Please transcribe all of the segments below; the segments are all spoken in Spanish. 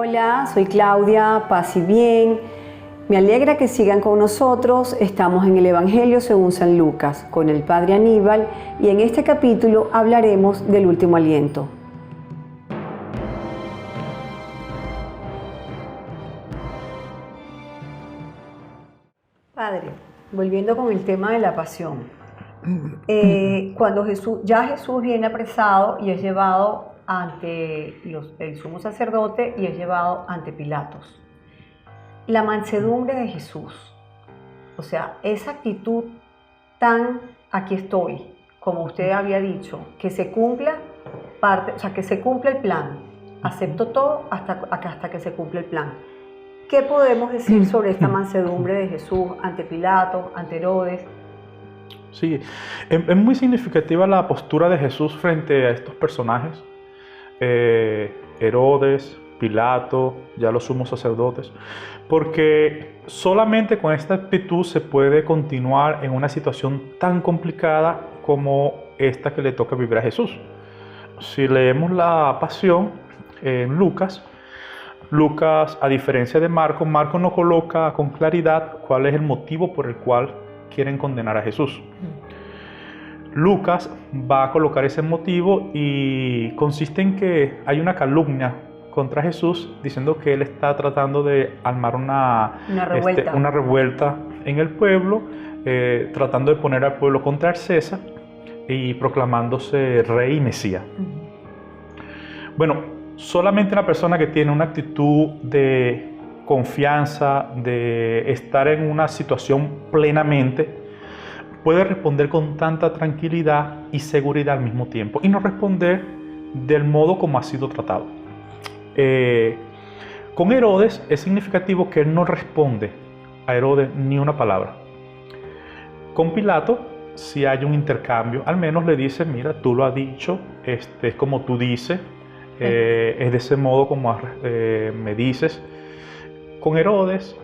Hola, soy Claudia, paz y bien. Me alegra que sigan con nosotros. Estamos en el Evangelio según San Lucas con el Padre Aníbal y en este capítulo hablaremos del último aliento. Padre, volviendo con el tema de la pasión. Cuando Jesús viene apresado y es llevado ante el sumo sacerdote y es llevado ante Pilatos. La mansedumbre de Jesús, o sea, esa actitud tan aquí estoy, como usted había dicho, que se cumpla que se cumpla el plan, acepto todo hasta que se cumpla el plan. ¿Qué podemos decir sobre esta mansedumbre de Jesús ante Pilatos, ante Herodes? Sí, es muy significativa la postura de Jesús frente a estos personajes, Herodes, Pilato, ya los sumos sacerdotes, porque solamente con esta actitud se puede continuar en una situación tan complicada como esta que le toca vivir a Jesús. Si leemos la Pasión en Lucas, a diferencia de Marcos no coloca con claridad cuál es el motivo por el cual quieren condenar a Jesús. Lucas va a colocar ese motivo y consiste en que hay una calumnia contra Jesús diciendo que él está tratando de armar una revuelta en el pueblo, tratando de poner al pueblo contra el César y proclamándose rey y Mesías. Bueno, solamente una persona que tiene una actitud de confianza, de estar en una situación plenamente, puede responder con tanta tranquilidad y seguridad al mismo tiempo y no responder del modo como ha sido tratado. Con Herodes es significativo que él no responde a Herodes ni una palabra. Con Pilato, si hay un intercambio, al menos le dice, mira, tú lo has dicho, es como tú dices, es de ese modo como me dices. Con Herodes,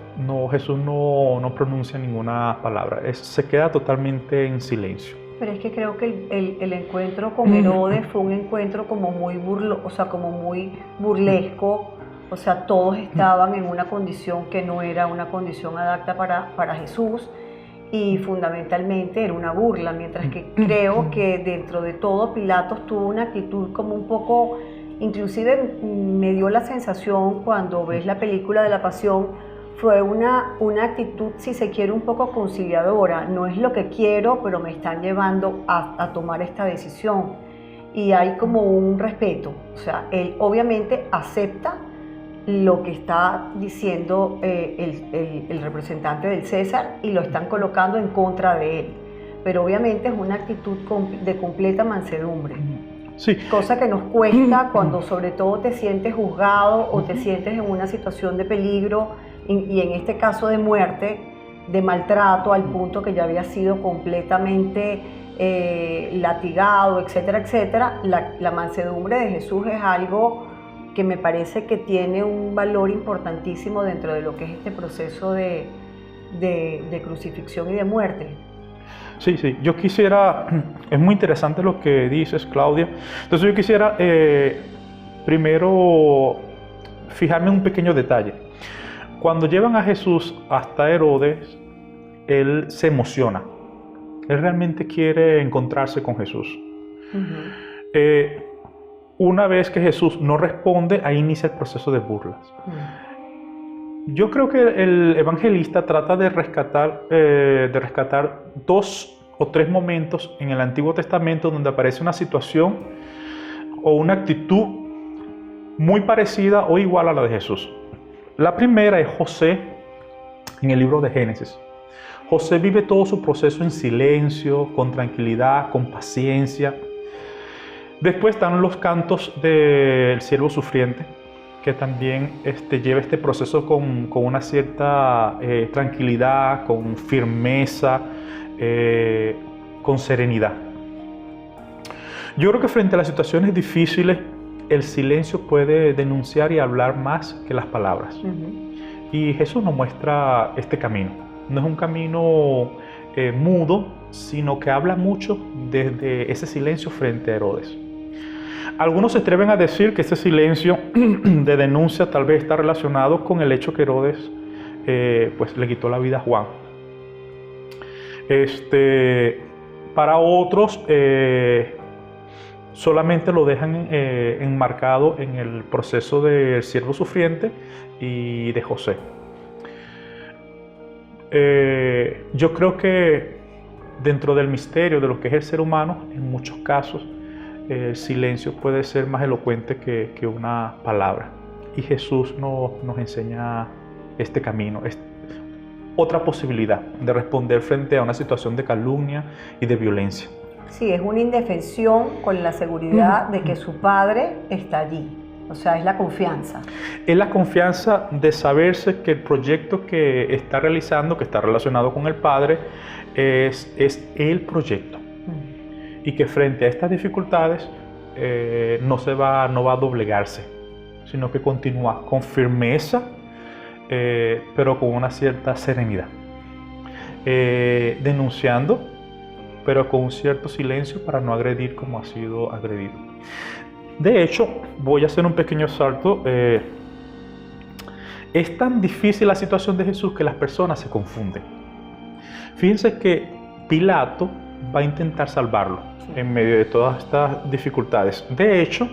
Jesús no pronuncia ninguna palabra, se queda totalmente en silencio. Pero es que creo que el encuentro con Herodes fue un encuentro como muy burlesco, o sea, todos estaban en una condición que no era una condición adapta para Jesús y fundamentalmente era una burla, mientras que creo que dentro de todo Pilatos tuvo una actitud como un poco, inclusive me dio la sensación cuando ves la película de la Pasión, fue una actitud, si se quiere, un poco conciliadora. No es lo que quiero, pero me están llevando a tomar esta decisión. Y hay como un respeto. O sea, él obviamente acepta lo que está diciendo el representante del César y lo están colocando en contra de él. Pero obviamente es una actitud de completa mansedumbre. Sí. Cosa que nos cuesta cuando sobre todo te sientes juzgado o te sientes en una situación de peligro y en este caso de muerte, de maltrato al punto que ya había sido completamente latigado, etcétera, etcétera. La mansedumbre de Jesús es algo que me parece que tiene un valor importantísimo dentro de lo que es este proceso de crucifixión y de muerte. Sí, yo quisiera, es muy interesante lo que dices, Claudia. Entonces yo quisiera primero fijarme en un pequeño detalle. Cuando llevan a Jesús hasta Herodes, él se emociona. Él realmente quiere encontrarse con Jesús. Una vez que Jesús no responde, ahí inicia el proceso de burlas. Yo creo que el evangelista trata de rescatar 2 o 3 momentos en el Antiguo Testamento donde aparece una situación o una actitud muy parecida o igual a la de Jesús. La primera es José en el libro de Génesis. José vive todo su proceso en silencio, con tranquilidad, con paciencia. Después están los cantos del siervo sufriente, que también lleva este proceso con una cierta tranquilidad, con firmeza, con serenidad. Yo creo que frente a las situaciones difíciles, el silencio puede denunciar y hablar más que las palabras. Y Jesús nos muestra este camino. No es un camino mudo, sino que habla mucho desde ese silencio frente a Herodes. Algunos se atreven a decir que este silencio de denuncia tal vez está relacionado con el hecho que Herodes pues le quitó la vida a Juan. Para otros solamente lo dejan enmarcado en el proceso del siervo sufriente y de José. Yo creo que dentro del misterio de lo que es el ser humano, en muchos casos, el silencio puede ser más elocuente que una palabra. Y Jesús nos enseña este camino, otra posibilidad de responder frente a una situación de calumnia y de violencia. Sí, es una indefensión con la seguridad de que su padre está allí. O sea, es la confianza. Es la confianza de saberse que el proyecto que está realizando, que está relacionado con el padre, es el proyecto. Y que frente a estas dificultades no va a doblegarse, sino que continúa con firmeza, pero con una cierta serenidad. Denunciando, pero con un cierto silencio para no agredir como ha sido agredido. De hecho, voy a hacer un pequeño salto. Es tan difícil la situación de Jesús que las personas se confunden. Fíjense que Pilato va a intentar salvarlo en medio de todas estas dificultades. De hecho,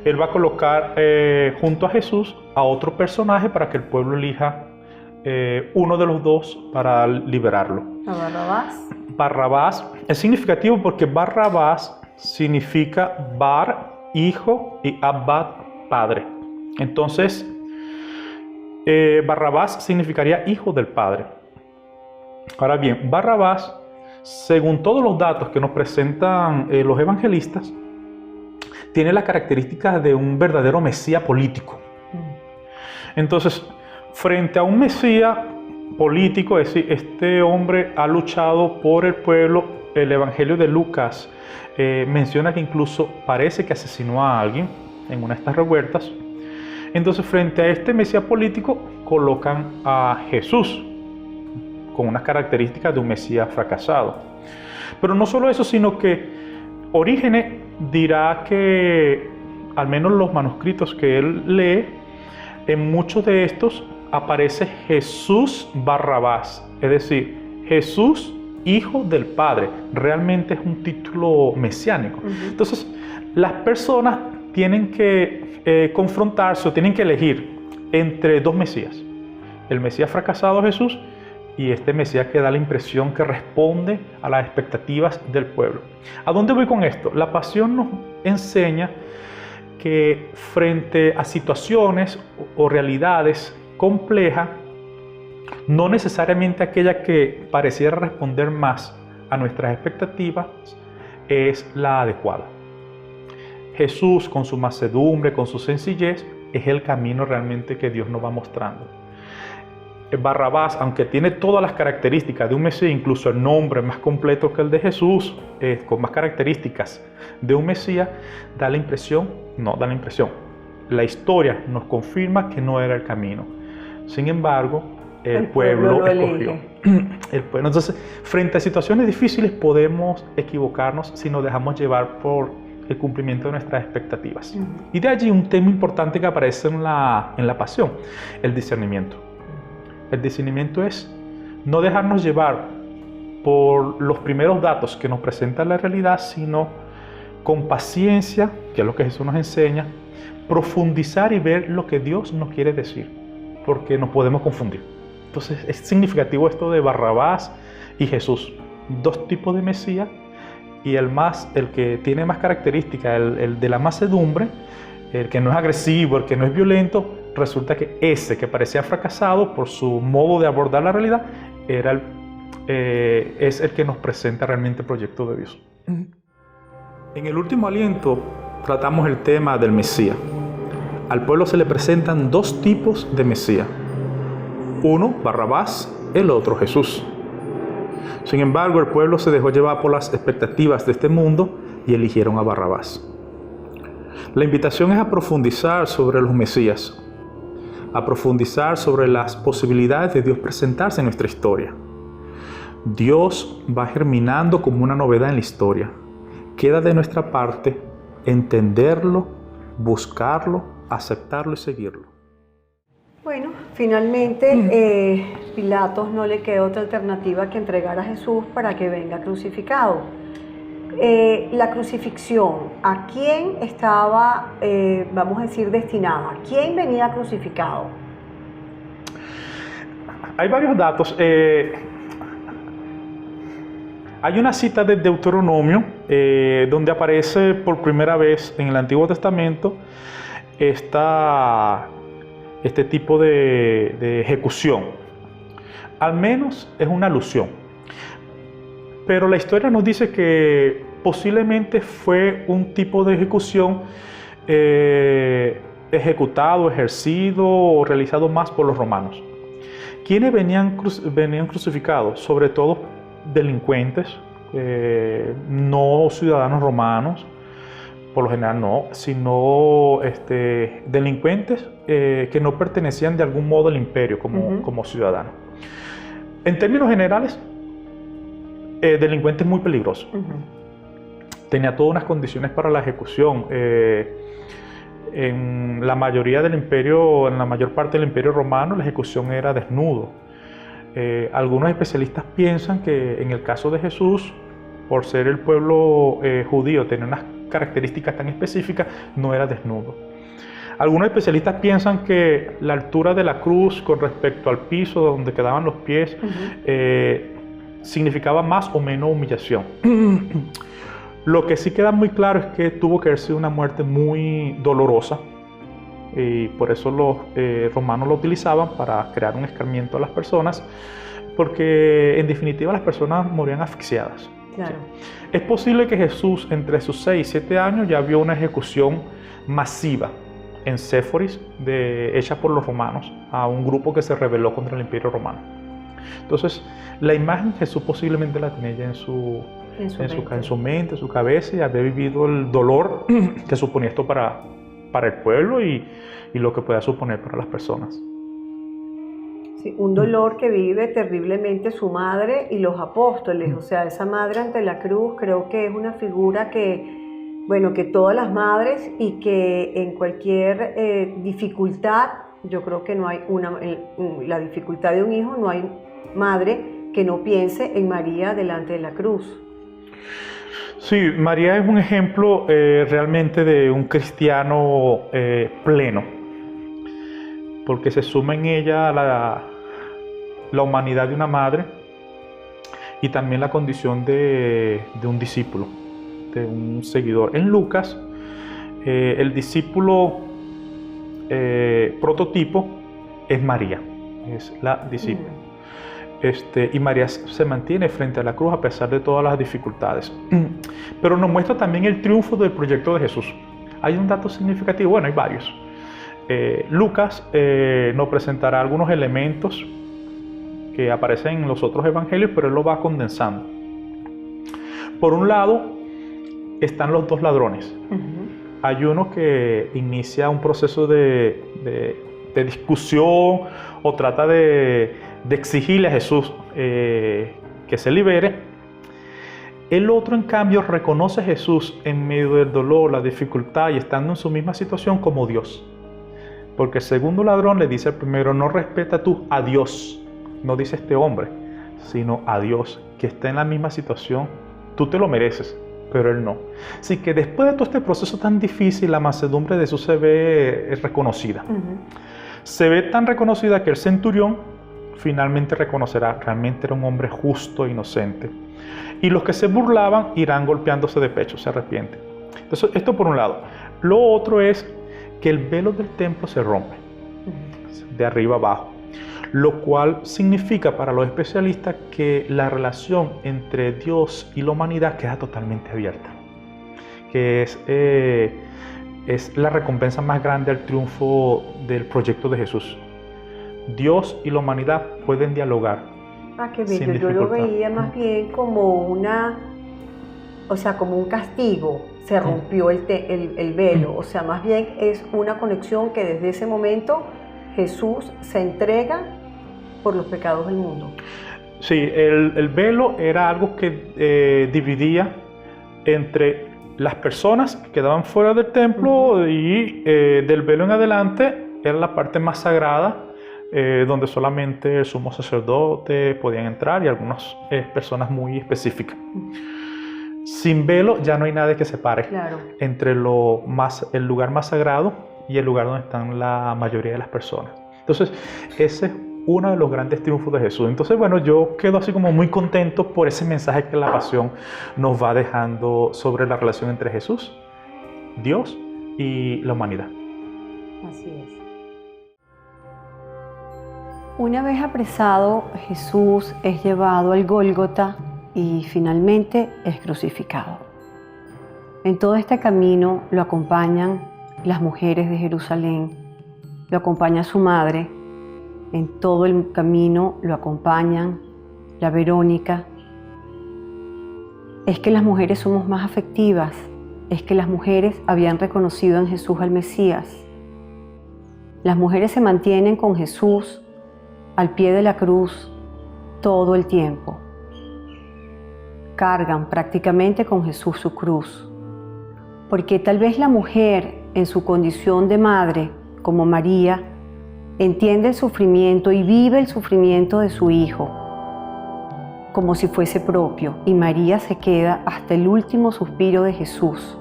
él va a colocar junto a Jesús a otro personaje para que el pueblo elija uno de los dos para liberarlo. ¿A Barrabás? Barrabás es significativo porque Barrabás significa Bar, hijo, y Abad, padre. Entonces, Barrabás significaría hijo del padre. Ahora bien, Barrabás, según todos los datos que nos presentan los evangelistas, tiene las características de un verdadero mesías político. Entonces, frente a un mesías político, es decir, este hombre ha luchado por el pueblo. El Evangelio de Lucas menciona que incluso parece que asesinó a alguien en una de estas revueltas. Entonces, frente a este mesías político, colocan a Jesús con unas características de un mesías fracasado. Pero no solo eso, sino que Orígenes dirá que, al menos los manuscritos que él lee, en muchos de estos aparece Jesús Barrabás, es decir, Jesús, hijo del Padre. Realmente es un título mesiánico. Entonces, las personas tienen que confrontarse o tienen que elegir entre dos mesías. El mesías fracasado Jesús y este mesías que da la impresión que responde a las expectativas del pueblo. ¿A dónde voy con esto? La pasión nos enseña que frente a situaciones o realidades complejas, no necesariamente aquella que pareciera responder más a nuestras expectativas es la adecuada. Jesús, con su mansedumbre, con su sencillez, es el camino realmente que Dios nos va mostrando. Barrabás, aunque tiene todas las características de un Mesías, incluso el nombre más completo que el de Jesús, con más características de un Mesías, la historia nos confirma que no era el camino. Sin embargo, el pueblo escogió. Entonces, frente a situaciones difíciles podemos equivocarnos si nos dejamos llevar por el cumplimiento de nuestras expectativas. Y de allí un tema importante que aparece en la pasión, el discernimiento. El discernimiento es no dejarnos llevar por los primeros datos que nos presenta la realidad, sino con paciencia, que es lo que Jesús nos enseña, profundizar y ver lo que Dios nos quiere decir, porque nos podemos confundir. Entonces es significativo esto de Barrabás y Jesús, dos tipos de Mesías, y el que tiene más características, el de la mansedumbre, el que no es agresivo, el que no es violento. Resulta que ese que parecía fracasado por su modo de abordar la realidad es el que nos presenta realmente el proyecto de Dios. En el último aliento tratamos el tema del Mesías. Al pueblo se le presentan dos tipos de Mesías. Uno, Barrabás, el otro, Jesús. Sin embargo, el pueblo se dejó llevar por las expectativas de este mundo y eligieron a Barrabás. La invitación es a profundizar sobre los Mesías, a profundizar sobre las posibilidades de Dios presentarse en nuestra historia. Dios va germinando como una novedad en la historia. Queda de nuestra parte entenderlo, buscarlo, aceptarlo y seguirlo. Bueno, finalmente Pilatos no le quedó otra alternativa que entregar a Jesús para que venga crucificado. La crucifixión, ¿a quién estaba, vamos a decir, destinada? ¿Quién venía crucificado? Hay varios datos. Hay una cita de Deuteronomio donde aparece por primera vez en el Antiguo Testamento este tipo de ejecución. Al menos es una alusión. Pero la historia nos dice que posiblemente fue un tipo de ejecución ejecutado, ejercido o realizado más por los romanos. ¿Quiénes venían crucificados? Sobre todo delincuentes, no ciudadanos romanos, por lo general no, sino delincuentes que no pertenecían de algún modo al imperio como ciudadanos. En términos generales, delincuentes muy peligrosos. Tenía todas unas condiciones para la ejecución. En la mayoría del imperio, en la mayor parte del imperio romano, la ejecución era desnudo. Algunos especialistas piensan que en el caso de Jesús, por ser el pueblo judío, tenía unas características tan específicas, no era desnudo. Algunos especialistas piensan que la altura de la cruz con respecto al piso donde quedaban los pies significaba más o menos humillación. Lo que sí queda muy claro es que tuvo que haber sido una muerte muy dolorosa y por eso los romanos lo utilizaban para crear un escarmiento a las personas, porque en definitiva las personas morían asfixiadas. Claro. Es posible que Jesús entre sus 6 y 7 años ya vio una ejecución masiva en Séforis hecha por los romanos a un grupo que se rebeló contra el imperio romano. Entonces la imagen de Jesús posiblemente la tenía ya en su mente, en su cabeza, y había vivido el dolor que suponía esto para el pueblo y lo que podía suponer para las personas. Sí, un dolor que vive terriblemente su madre y los apóstoles. O sea, esa madre ante la cruz creo que es una figura que, bueno, que todas las madres, y que en cualquier dificultad, yo creo que no hay la dificultad de un hijo, no hay madre que no piense en María delante de la cruz. Sí, María es un ejemplo realmente de un cristiano pleno, porque se suma en ella la humanidad de una madre y también la condición de un discípulo, de un seguidor. En Lucas, el discípulo prototipo es María, es la discípula. Y María se mantiene frente a la cruz a pesar de todas las dificultades. Pero nos muestra también el triunfo del proyecto de Jesús. Hay un dato significativo, bueno, hay varios. Lucas nos presentará algunos elementos que aparecen en los otros evangelios, pero él lo va condensando. Por un lado, están los dos ladrones. Hay uno que inicia un proceso de discusión o trata de exigirle a Jesús que se libere. El otro, en cambio, reconoce a Jesús en medio del dolor, la dificultad y estando en su misma situación como Dios. Porque el segundo ladrón le dice al primero: no respeta tú a Dios, no dice este hombre, sino a Dios, que está en la misma situación. Tú te lo mereces, pero él no. Así que después de todo este proceso tan difícil, la mansedumbre de Jesús se ve reconocida. Se ve tan reconocida que el centurión finalmente reconocerá: realmente era un hombre justo e inocente. Y los que se burlaban irán golpeándose de pecho, se arrepienten. Entonces, esto por un lado. Lo otro es que el velo del templo se rompe, de arriba abajo, lo cual significa para los especialistas que la relación entre Dios y la humanidad queda totalmente abierta, que es la recompensa más grande al triunfo del proyecto de Jesús. Dios y la humanidad pueden dialogar. Qué bello. Yo lo veía más bien como como un castigo. Se rompió el velo. O sea, más bien es una conexión que desde ese momento Jesús se entrega por los pecados del mundo. Sí, el velo era algo que dividía entre las personas que quedaban fuera del templo y del velo en adelante era la parte más sagrada, donde solamente el sumo sacerdote podían entrar y algunas personas muy específicas. Sin velo ya no hay nada que separe entre el lugar más sagrado y el lugar donde están la mayoría de las personas. Entonces, ese es uno de los grandes triunfos de Jesús. Entonces, bueno, yo quedo así como muy contento por ese mensaje que la pasión nos va dejando sobre la relación entre Jesús, Dios y la humanidad. Así es. Una vez apresado, Jesús es llevado al Gólgota y finalmente es crucificado. En todo este camino lo acompañan las mujeres de Jerusalén, lo acompaña su madre, en todo el camino lo acompañan la Verónica. Es que las mujeres somos más afectivas, es que las mujeres habían reconocido en Jesús al Mesías. Las mujeres se mantienen con Jesús al pie de la cruz todo el tiempo. Cargan prácticamente con Jesús su cruz, porque tal vez la mujer en su condición de madre, como María, entiende el sufrimiento y vive el sufrimiento de su hijo como si fuese propio, y María se queda hasta el último suspiro de Jesús,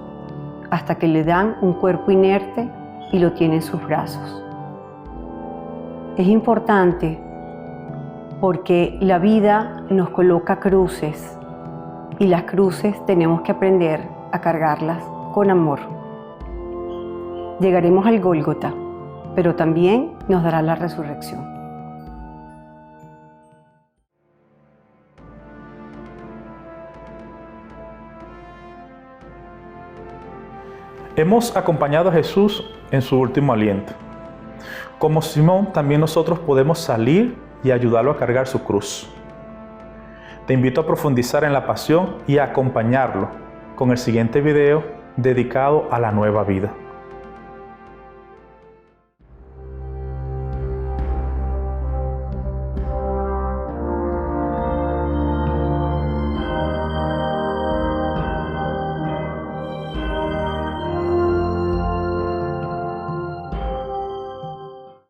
hasta que le dan un cuerpo inerte y lo tiene en sus brazos. Es importante porque la vida nos coloca cruces y las cruces tenemos que aprender a cargarlas con amor. Llegaremos al Gólgota, pero también nos dará la resurrección. Hemos acompañado a Jesús en su último aliento. Como Simón, también nosotros podemos salir y ayudarlo a cargar su cruz. Te invito a profundizar en la pasión y a acompañarlo con el siguiente video dedicado a la nueva vida.